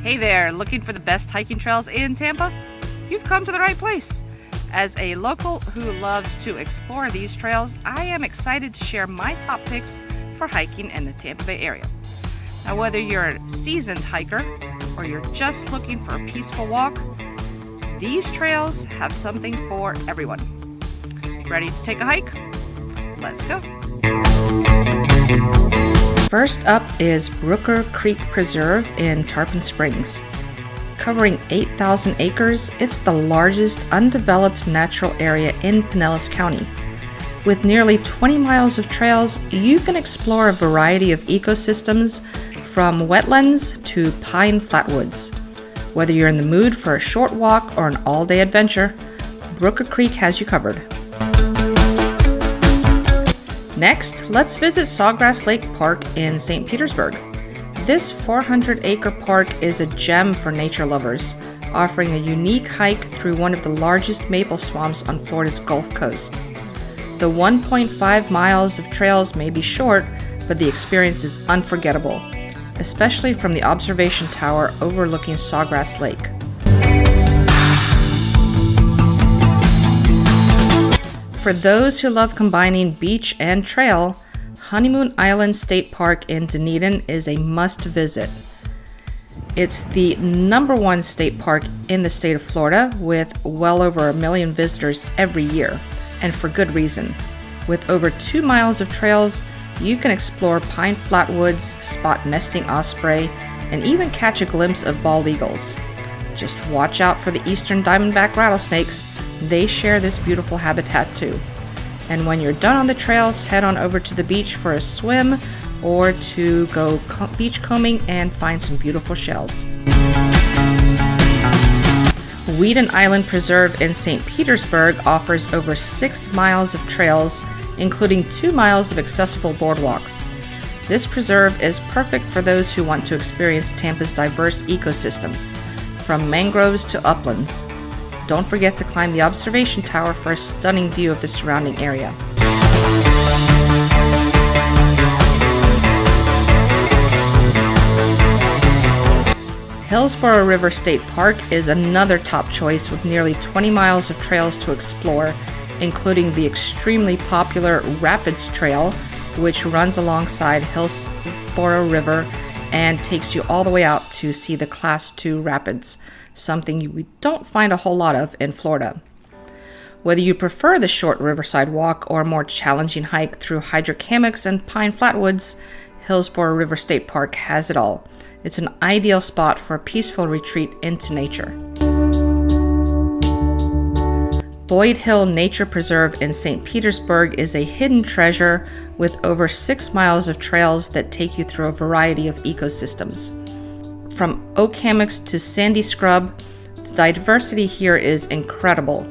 Hey there, looking for the best hiking trails in Tampa? You've come to the right place. As a local who loves to explore these trails, I am excited to share my top picks for hiking in the Tampa Bay area. Now, whether you're a seasoned hiker or you're just looking for a peaceful walk, these trails have something for everyone. Ready to take a hike? Let's go. First up is Brooker Creek Preserve in Tarpon Springs. Covering 8,000 acres, it's the largest undeveloped natural area in Pinellas County. With nearly 20 miles of trails, you can explore a variety of ecosystems from wetlands to pine flatwoods. Whether you're in the mood for a short walk or an all-day adventure, Brooker Creek has you covered. Next, let's visit Sawgrass Lake Park in St. Petersburg. This 400-acre park is a gem for nature lovers, offering a unique hike through one of the largest maple swamps on Florida's Gulf Coast. The 1.5 miles of trails may be short, but the experience is unforgettable, especially from the observation tower overlooking Sawgrass Lake. For those who love combining beach and trail, Honeymoon Island State Park in Dunedin is a must visit. It's the #1 state park in the state of Florida, with well over 1 million visitors every year, and for good reason. With over 2 miles of trails, you can explore pine flatwoods, spot nesting osprey, and even catch a glimpse of bald eagles. Just watch out for the eastern diamondback rattlesnakes. They share this beautiful habitat too. And when you're done on the trails, head on over to the beach for a swim or to go beach combing and find some beautiful shells. Weeden Island Preserve in St. Petersburg offers over 6 miles of trails, including 2 miles of accessible boardwalks. This preserve is perfect for those who want to experience Tampa's diverse ecosystems, from mangroves to uplands. Don't forget to climb the observation tower for a stunning view of the surrounding area. Hillsborough River State Park is another top choice with nearly 20 miles of trails to explore, including the extremely popular Rapids Trail, which runs alongside Hillsborough River and takes you all the way out to see the Class 2 rapids, something you don't find a whole lot of in Florida. Whether you prefer the short riverside walk or a more challenging hike through hydric hammocks and pine flatwoods, Hillsborough River State Park has it all. It's an ideal spot for a peaceful retreat into nature. Boyd Hill Nature Preserve in St. Petersburg is a hidden treasure with over 6 miles of trails that take you through a variety of ecosystems. From oak hammocks to sandy scrub, the diversity here is incredible.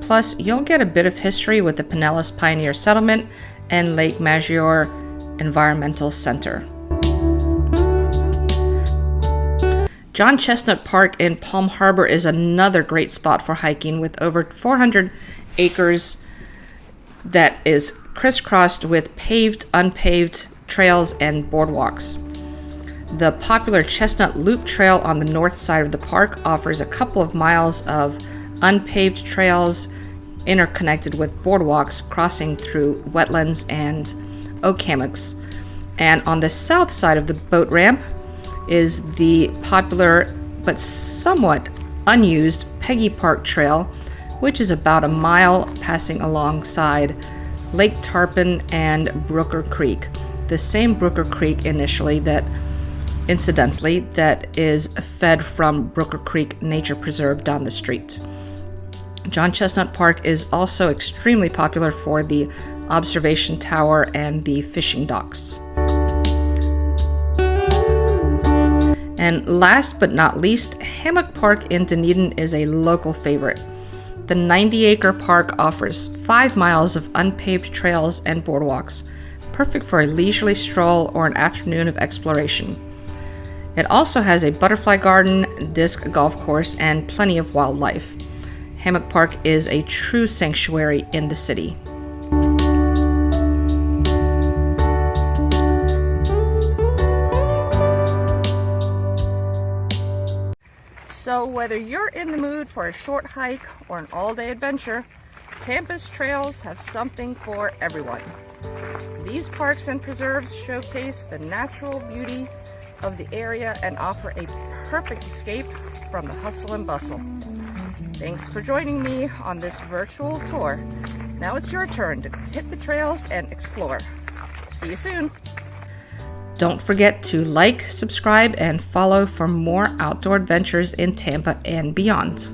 Plus, you'll get a bit of history with the Pinellas Pioneer Settlement and Lake Maggiore Environmental Center. John Chestnut Park in Palm Harbor is another great spot for hiking with over 400 acres that is crisscrossed with paved, unpaved trails and boardwalks. The popular Chestnut Loop Trail on the north side of the park offers a couple of miles of unpaved trails interconnected with boardwalks crossing through wetlands and oak hammocks. And on the south side of the boat ramp is the popular but somewhat unused Peggy Park Trail, which is about a mile passing alongside Lake Tarpon and Brooker Creek, the same Brooker Creek incidentally that is fed from Brooker Creek Nature Preserve down the street. John Chestnut Park is also extremely popular for the observation tower and the fishing docks. And last but not least, Hammock Park in Dunedin is a local favorite. The 90-acre park offers 5 miles of unpaved trails and boardwalks, perfect for a leisurely stroll or an afternoon of exploration. It also has a butterfly garden, disc golf course, and plenty of wildlife. Hammock Park is a true sanctuary in the city. So whether you're in the mood for a short hike or an all-day adventure, Tampa's trails have something for everyone. These parks and preserves showcase the natural beauty of the area and offer a perfect escape from the hustle and bustle. Thanks for joining me on this virtual tour. Now it's your turn to hit the trails and explore. See you soon. Don't forget to like, subscribe, and follow for more outdoor adventures in Tampa and beyond.